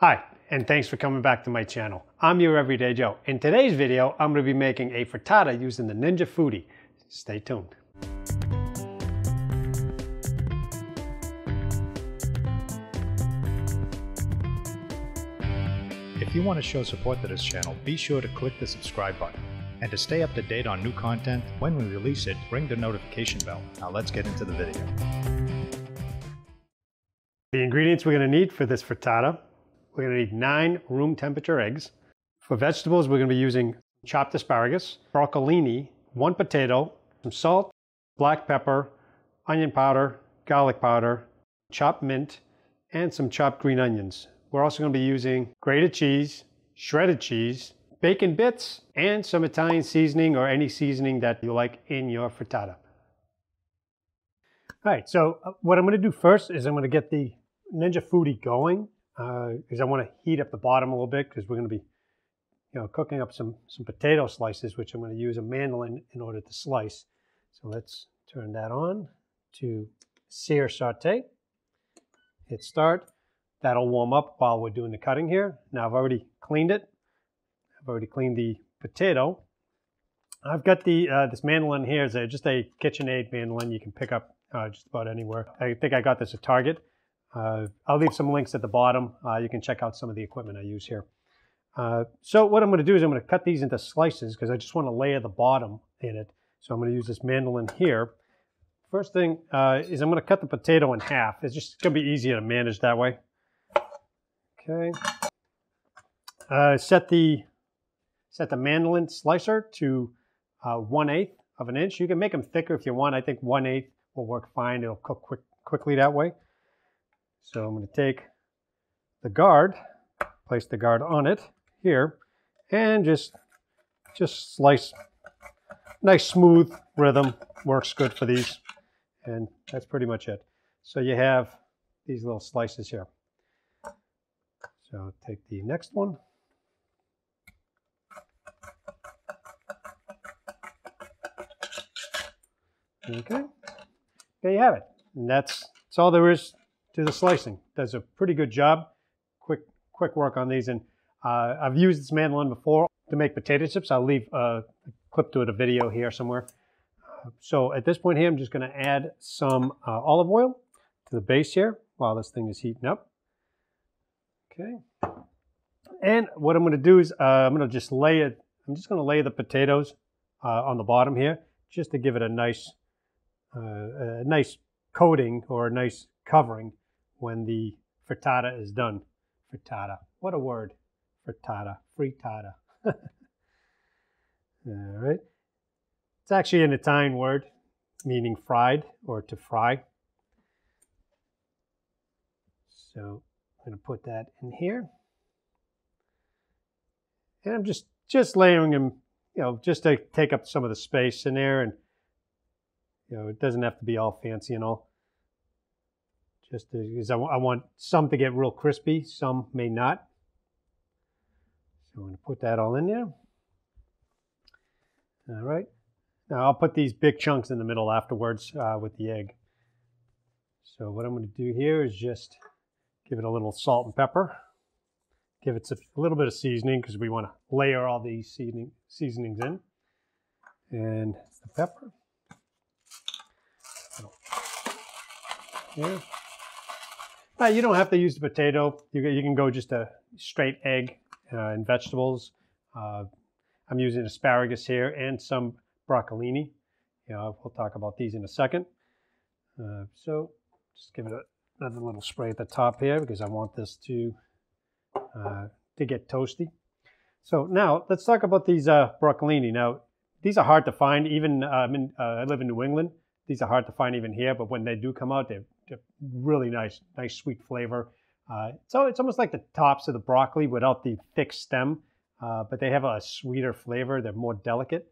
Hi, and thanks for coming back to my channel. I'm your Everyday Joe. In today's video, I'm going to be making a frittata using the Ninja Foodi. Stay tuned. If you want to show support to this channel, be sure to click the subscribe button. And to stay up to date on new content, when we release it, ring the notification bell. Now let's get into the video. The ingredients we're going to need for this frittata: we're going to need 9 room temperature eggs. For vegetables, we're going to be using chopped asparagus, broccolini, 1 potato, some salt, black pepper, onion powder, garlic powder, chopped mint, and some chopped green onions. We're also going to be using grated cheese, shredded cheese, bacon bits, and some Italian seasoning or any seasoning that you like in your frittata. All right, so what I'm going to do first is I'm going to get the Ninja Foodi going. Because I want to heat up the bottom a little bit, because we're going to be cooking up some potato slices, which I'm going to use a mandolin in order to slice. So let's turn that on to sear saute. Hit start. That'll warm up while we're doing the cutting here. Now I've already cleaned it. I've already cleaned the potato. I've got the this mandolin here is just a KitchenAid mandolin you can pick up just about anywhere. I think I got this at Target. I'll leave some links at the bottom. You can check out some of the equipment I use here. So what I'm going to do is I'm going to cut these into slices because I just want to layer the bottom in it. So I'm going to use this mandolin here. First thing is I'm going to cut the potato in half. It's just going to be easier to manage that way. Okay. Set the mandolin slicer to 1/8 of an inch. You can make them thicker if you want. I think 1/8 will work fine. It'll cook quickly that way. So I'm going to take the guard, place the guard on it here, and just slice. Nice smooth rhythm, works good for these, and that's pretty much it. So you have these little slices here. So take the next one. Okay, there you have it. And that's all there is to the slicing. Does a pretty good job. Quick work on these. And I've used this mandolin before to make potato chips. I'll leave a clip to it, a video here somewhere. So at this point here, I'm just going to add some olive oil to the base here while this thing is heating up. Okay. And what I'm going to do is I'm going to just lay it. I'm just going to lay the potatoes on the bottom here, just to give it a nice coating or a nice covering when the frittata is done. Frittata, what a word. Frittata. All right. It's actually an Italian word meaning fried or to fry. So I'm going to put that in here. And I'm just layering them, just to take up some of the space in there, and it doesn't have to be all fancy and all. Just because I want some to get real crispy, some may not. So I'm going to put that all in there. All right. Now I'll put these big chunks in the middle afterwards with the egg. So what I'm going to do here is just give it a little salt and pepper. Give it a little bit of seasoning because we want to layer all these seasonings in. And the pepper. Yeah. Now, you don't have to use the potato. You can go just a straight egg and vegetables. I'm using asparagus here and some broccolini. We'll talk about these in a second. So just give it another little spray at the top here because I want this to get toasty. So now let's talk about these broccolini. Now, these are hard to find. Even I live in New England. These are hard to find even here, but when they do come out, they're really nice sweet flavor. So it's almost like the tops of the broccoli without the thick stem, but they have a sweeter flavor. They're more delicate.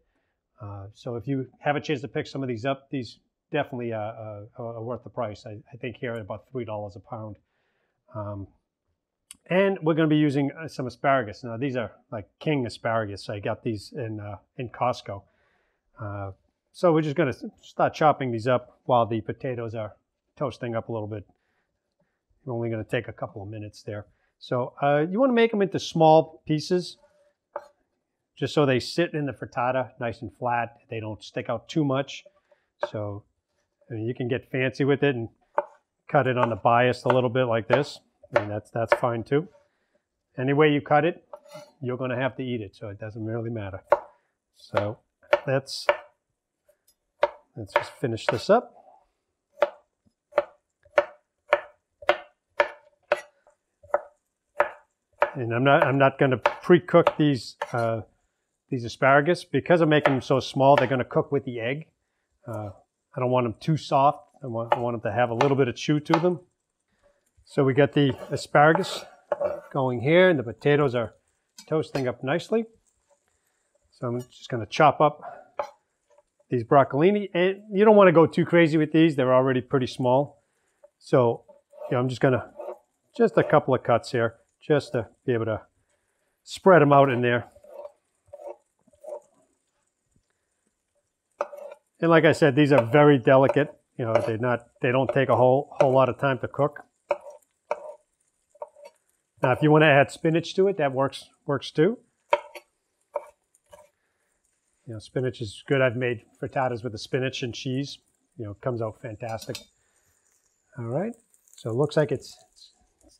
So if you have a chance to pick some of these up, these definitely are worth the price. I think here at about $3 a pound. And we're going to be using some asparagus. Now these are like king asparagus. I got these in Costco. So we're just going to start chopping these up while the potatoes are toasting up a little bit. We're only going to take a couple of minutes there. So you want to make them into small pieces, just so they sit in the frittata nice and flat. They don't stick out too much. So I mean, you can get fancy with it and cut it on the bias a little bit like this. And that's fine too. Any way you cut it, you're going to have to eat it, so it doesn't really matter. So let's just finish this up. And I'm not going to pre-cook these asparagus because I'm making them so small. They're going to cook with the egg. I don't want them too soft. I want them to have a little bit of chew to them. So we got the asparagus going here, and the potatoes are toasting up nicely. So I'm just going to chop up these broccolini, and you don't want to go too crazy with these. They're already pretty small. So I'm just a couple of cuts here, just to be able to spread them out in there. And like I said, these are very delicate. They don't take a whole lot of time to cook. Now, if you want to add spinach to it, that works too. Spinach is good. I've made frittatas with the spinach and cheese. It comes out fantastic. All right. So it looks like it's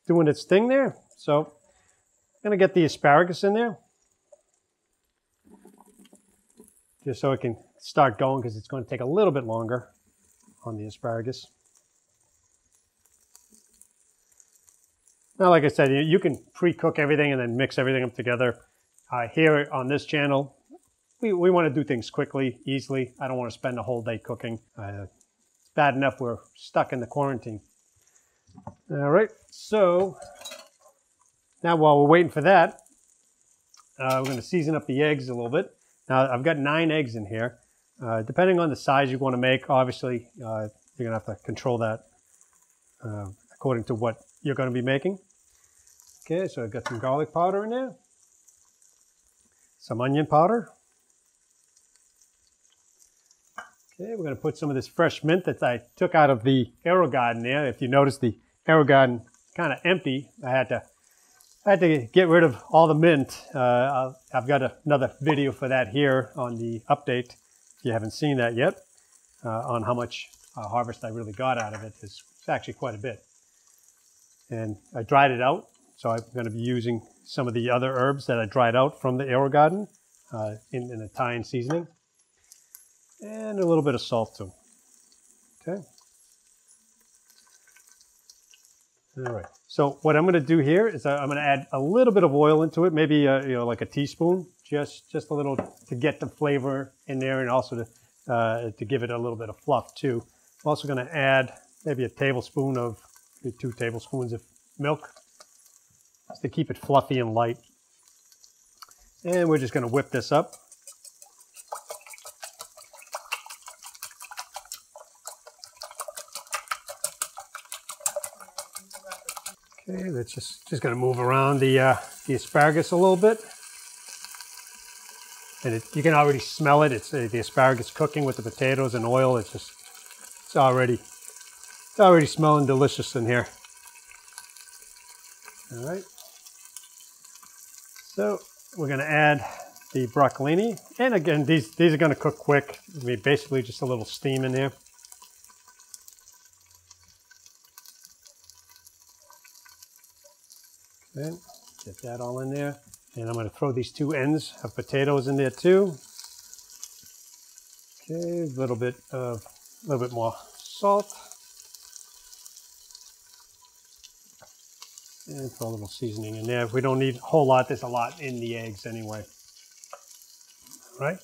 doing its thing there. So I'm going to get the asparagus in there, just so it can start going, because it's going to take a little bit longer on the asparagus. Now, like I said, you can pre-cook everything and then mix everything up together. Here on this channel, we want to do things quickly, easily. I don't want to spend a whole day cooking. It's bad enough we're stuck in the quarantine. All right, so now while we're waiting for that, we're going to season up the eggs a little bit. Now, I've got 9 eggs in here. Depending on the size you want to make, obviously, you're going to have to control that according to what you're going to be making. Okay, so I've got some garlic powder in there, some onion powder. Okay, we're going to put some of this fresh mint that I took out of the AeroGarden there. If you notice, the AeroGarden kind of empty. I had to get rid of all the mint. I've got another video for that here on the update, if you haven't seen that yet, on how much harvest I really got out of it. It's actually quite a bit. And I dried it out, so I'm going to be using some of the other herbs that I dried out from the AeroGarden in an Italian seasoning. And a little bit of salt too. Okay. All right. So what I'm going to do here is I'm going to add a little bit of oil into it, maybe like a teaspoon, just a little, to get the flavor in there, and also to give it a little bit of fluff too. I'm also going to add maybe a tablespoon of, maybe 2 tablespoons of milk, just to keep it fluffy and light. And we're just going to whip this up. Okay, that's just going to move around the asparagus a little bit. And you can already smell it. It's the asparagus cooking with the potatoes and oil. It's already smelling delicious in here. All right. So we're going to add the broccolini. And again, these are going to cook quick. I mean, basically just a little steam in there. Okay, get that all in there. And I'm going to throw these 2 ends of potatoes in there too. Okay, a little bit more salt. And throw a little seasoning in there. We don't need a whole lot. There's a lot in the eggs anyway. All right.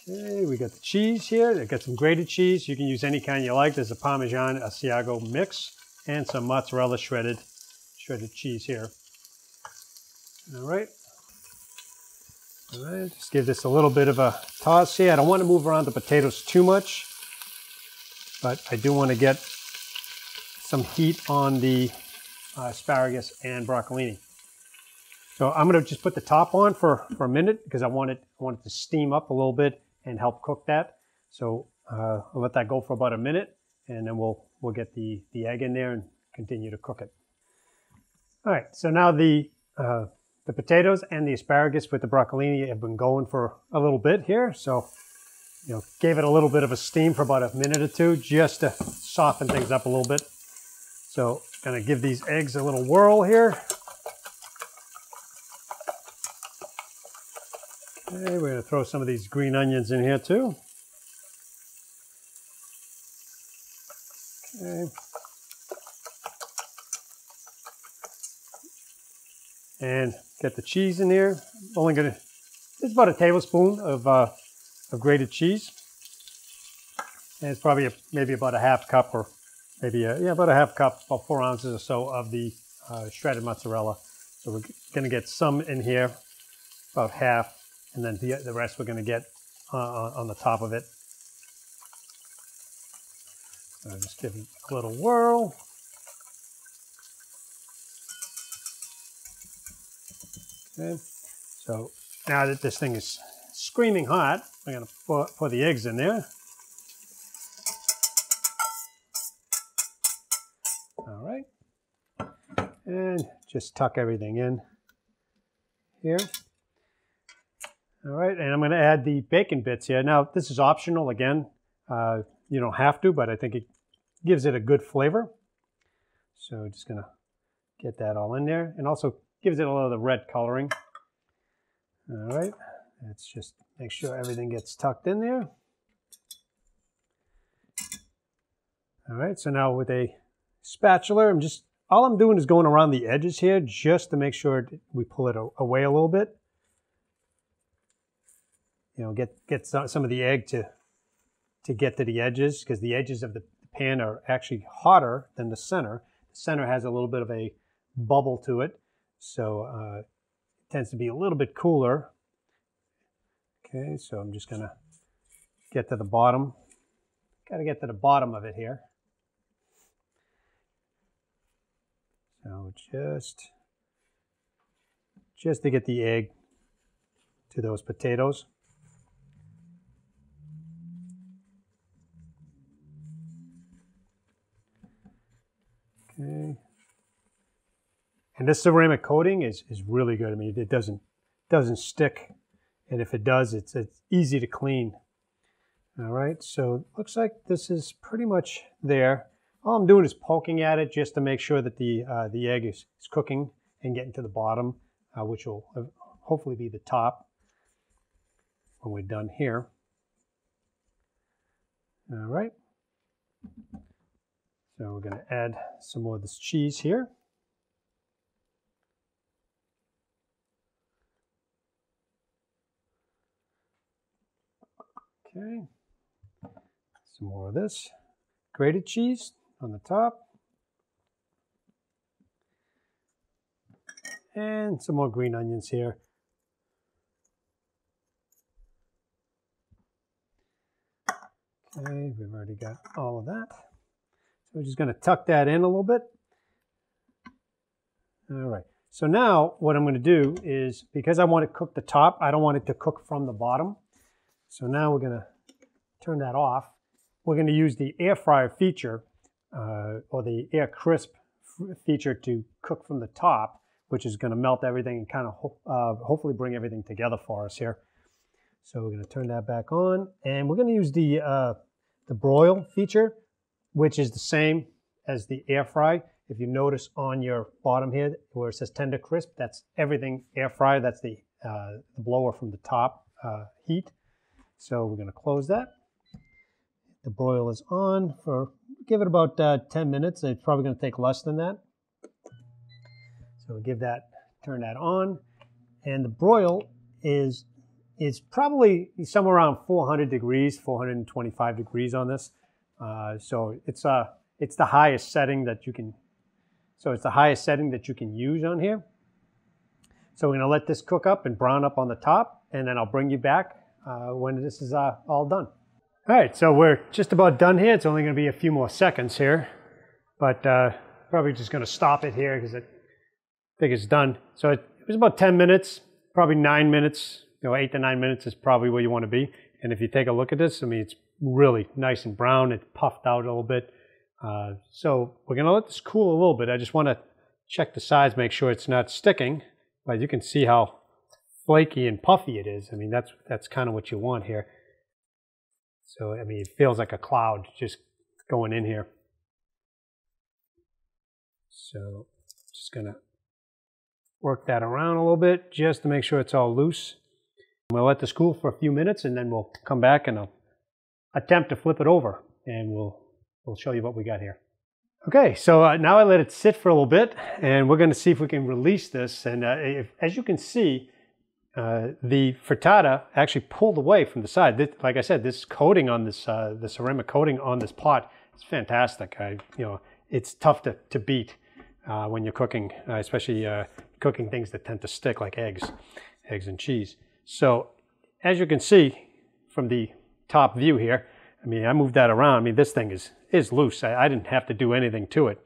Okay, we got the cheese here. I got some grated cheese. You can use any kind you like. There's a Parmesan Asiago mix and some mozzarella shredded cheese here. All right. All right, just give this a little bit of a toss here. I don't want to move around the potatoes too much, but I do want to get some heat on the asparagus and broccolini. So I'm going to just put the top on for a minute, because I want it to steam up a little bit and help cook that. So I'll let that go for about a minute, and then we'll get the egg in there and continue to cook it. All right, so now the potatoes and the asparagus with the broccolini have been going for a little bit here. So, gave it a little bit of a steam for about a minute or two just to soften things up a little bit. So, gonna give these eggs a little whirl here. Okay, we're gonna throw some of these green onions in here too. Okay. And get the cheese in here. It's about a tablespoon of grated cheese. And it's probably maybe about a half cup or maybe, about a half cup, about 4 ounces or so of the shredded mozzarella. So we're gonna get some in here, about half, and then the rest we're gonna get on the top of it. So just give it a little whirl. Okay. So now that this thing is screaming hot, we're going to pour the eggs in there. All right. And just tuck everything in here. All right, and I'm going to add the bacon bits here. Now, this is optional again. You don't have to, but I think it gives it a good flavor. So just going to get that all in there, and also gives it a little of the red coloring. All right, let's just make sure everything gets tucked in there. All right, so now with a spatula, all I'm doing is going around the edges here just to make sure we pull it away a little bit. Get some of the egg to get to the edges, because the edges of the pan are actually hotter than the center. The center has a little bit of a bubble to it. So it tends to be a little bit cooler. Okay, so I'm just gonna get to the bottom. Gotta get to the bottom of it here. So just to get the egg to those potatoes. Okay. And this ceramic coating is really good. I mean, it doesn't stick, and if it does, it's easy to clean. All right, so it looks like this is pretty much there. All I'm doing is poking at it just to make sure that the egg is cooking and getting to the bottom, which will hopefully be the top when we're done here. All right. So we're going to add some more of this cheese here. Okay, some more of this grated cheese on the top, and some more green onions here. Okay, we've already got all of that. So we're just going to tuck that in a little bit. All right, so now what I'm going to do is, because I want to cook the top, I don't want it to cook from the bottom. So now we're going to turn that off. We're going to use the air fryer feature or the air crisp feature to cook from the top, which is going to melt everything and kind of hopefully bring everything together for us here. So we're going to turn that back on, and we're going to use the broil feature, which is the same as the air fry. If you notice on your bottom here where it says tender crisp, that's everything air fry. That's the blower from the top heat. So we're going to close that. The broil is on for, give it about 10 minutes. It's probably going to take less than that. So we'll turn that on. And the broil is probably somewhere around 400 degrees, 425 degrees on this. So it's the highest setting that you can, use on here. So we're going to let this cook up and brown up on the top, and then I'll bring you back when this is all done. All right, so we're just about done here. It's only going to be a few more seconds here, but probably just going to stop it here because I think it's done. So it was about 10 minutes, probably 9 minutes, 8 to 9 minutes is probably where you want to be. And if you take a look at this, I mean, it's really nice and brown. It's puffed out a little bit. So we're going to let this cool a little bit. I just want to check the sides, make sure it's not sticking, but you can see how flaky and puffy it is. I mean, that's kind of what you want here. So, I mean, it feels like a cloud just going in here. So, just gonna work that around a little bit just to make sure it's all loose. I'm gonna let this cool for a few minutes, and then we'll come back and I'll attempt to flip it over, and we'll show you what we got here. Okay, so now I let it sit for a little bit, and we're going to see if we can release this. And as you can see, the frittata actually pulled away from the side. Like I said, this coating on this, the ceramic coating on this pot, it's fantastic. It's tough to beat when you're cooking, especially cooking things that tend to stick, like eggs and cheese. So as you can see from the top view here, I mean, I moved that around. I mean, this thing is loose. I didn't have to do anything to it.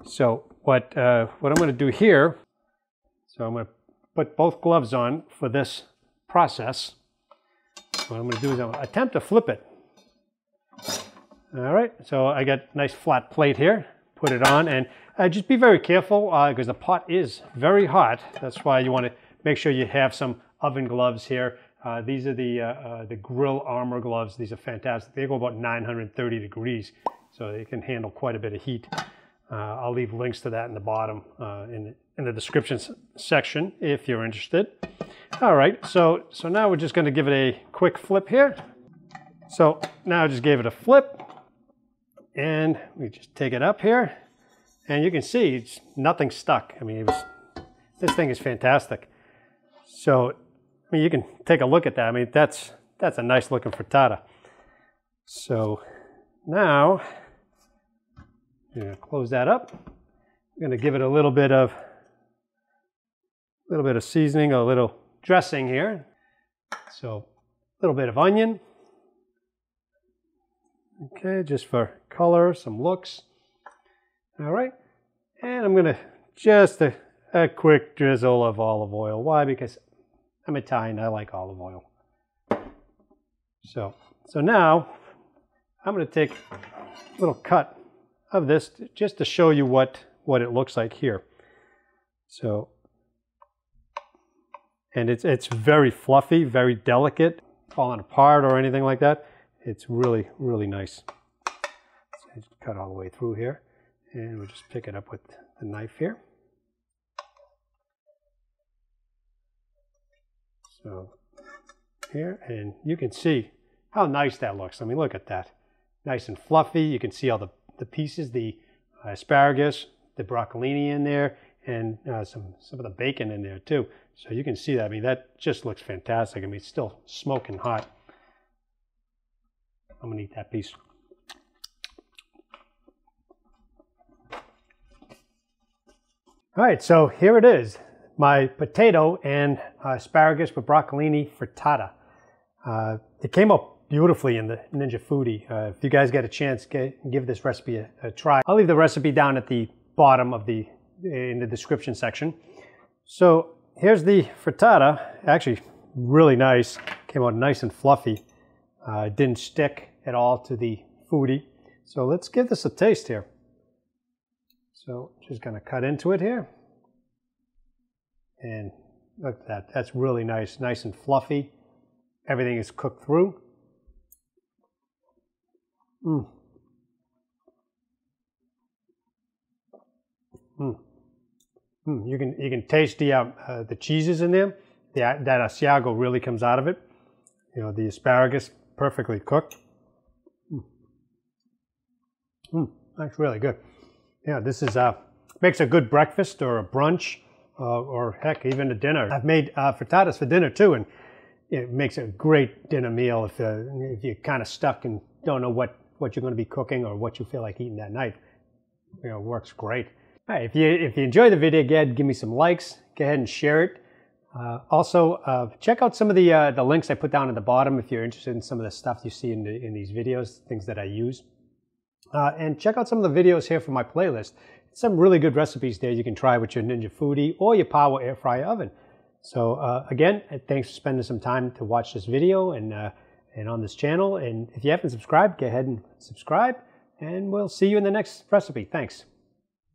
So what I'm going to do here, so I'm going to put both gloves on for this process. What I'm going to do is I'm going to attempt to flip it. All right, so I got a nice flat plate here. Put it on, and just be very careful because the pot is very hot. That's why you want to make sure you have some oven gloves here. These are the Grill Armor gloves. These are fantastic. They go about 930 degrees, so they can handle quite a bit of heat. I'll leave links to that in the bottom in the description section if you're interested. All right, so now we're just going to give it a quick flip here. So now I just gave it a flip, and we just take it up here, and you can see nothing stuck. I mean, this thing is fantastic. So I mean, you can take a look at that. I mean, that's a nice looking frittata. So now I'm going to close that up. I'm going to give it a little bit of seasoning, a little dressing here. So a little bit of onion. Okay, just for color, some looks. All right, and I'm going to just a quick drizzle of olive oil. Why? Because I'm Italian, I like olive oil. So now I'm going to take a little cut of this just to show you what it looks like here. So, and it's very fluffy, very delicate, falling apart or anything like that. It's really, really nice. So just cut all the way through here, and we'll just pick it up with the knife here. So here, and you can see how nice that looks. I mean, look at that. Nice and fluffy. You can see all the pieces, the asparagus, the broccolini in there, and some of the bacon in there too. So you can see that. I mean, that just looks fantastic. I mean, it's still smoking hot. I'm going to eat that piece. All right, so here it is. My potato and asparagus with broccolini frittata. It came up beautifully in the Ninja Foodi. If you guys get a chance, give this recipe a try. I'll leave the recipe down at the bottom of in the description section. So here's the frittata. Actually, really nice. Came out nice and fluffy. Didn't stick at all to the Foodi. So let's give this a taste here. So just going to cut into it here. And look at that. That's really nice. Nice and fluffy. Everything is cooked through. You can taste the cheeses in there. That Asiago really comes out of it. You know, the asparagus perfectly cooked. That's really good. Yeah, this is makes a good breakfast or a brunch. Or heck, even a dinner. I've made frittatas for dinner too, and it makes a great dinner meal if you're kind of stuck and don't know what you're going to be cooking or what you feel like eating that night. You know, it works great. All right, if you enjoy the video, go ahead, give me some likes. Go ahead and share it. Also, check out some of the links I put down at the bottom if you're interested in some of the stuff you see in these videos, things that I use. And check out some of the videos here from my playlist. Some really good recipes there you can try with your Ninja Foodi or your Power Air Fryer oven. So again, thanks for spending some time to watch this video and on this channel. And if you haven't subscribed, go ahead and subscribe, and we'll see you in the next recipe. Thanks.